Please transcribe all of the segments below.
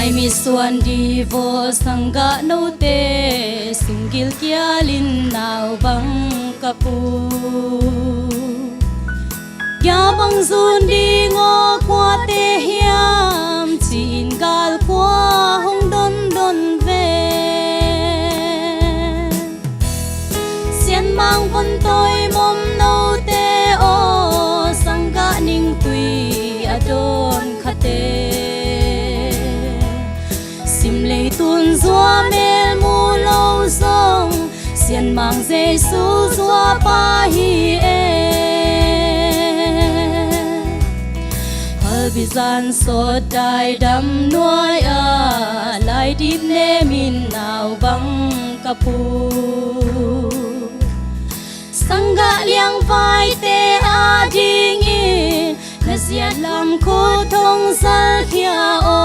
ai mi suan đi vô sangga nô te singil kia lin nào bang kapu ya bang zun đi ngô qua te hiam chin gal qua hong don don về xiên mang von tôi mom nô te o sangga ning tui adon khate lệ tuôn gió mel mu lâu sông xiên mang Giêsu gió pa hi e hal bizan so dai dam nuai a lai dip ne min nào bang kapu sangga liang vai te a ding in na ziat lam ko thong sal thia o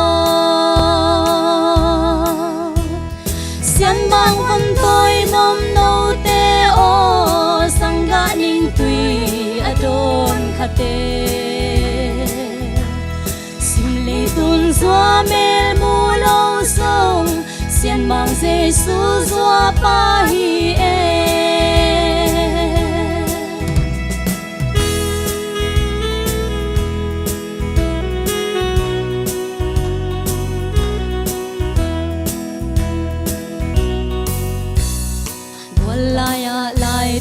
xiên mang von tôi mom nô te o sangga ning tui adon khate sim le tun gió mel mu lâu sông xiên mang Giêsu gió pa hi e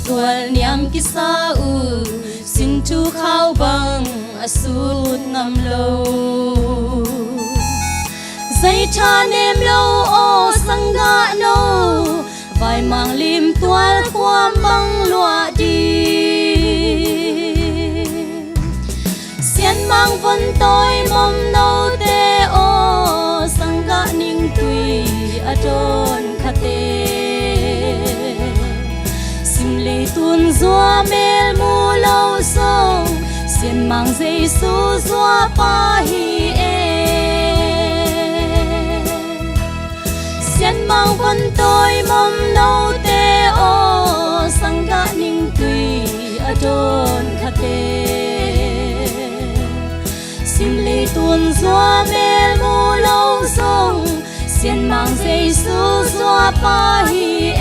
tual niam kisa u sin tu khao bang asut nam lo zai cha nem lo o sangga no vai mang lim tual kwam bang lua đi xiên mang von tôi mom no te o sangga ning tui adon khate lệ tuôn gió mel mu lâu sông xiên mang Giêsu gió pa hi e xiên mang von tôi mom nô te o sangga ning tui adon khate sim lệ tuôn gió mel mu lâu sông xiên mang Giêsu gió pa hi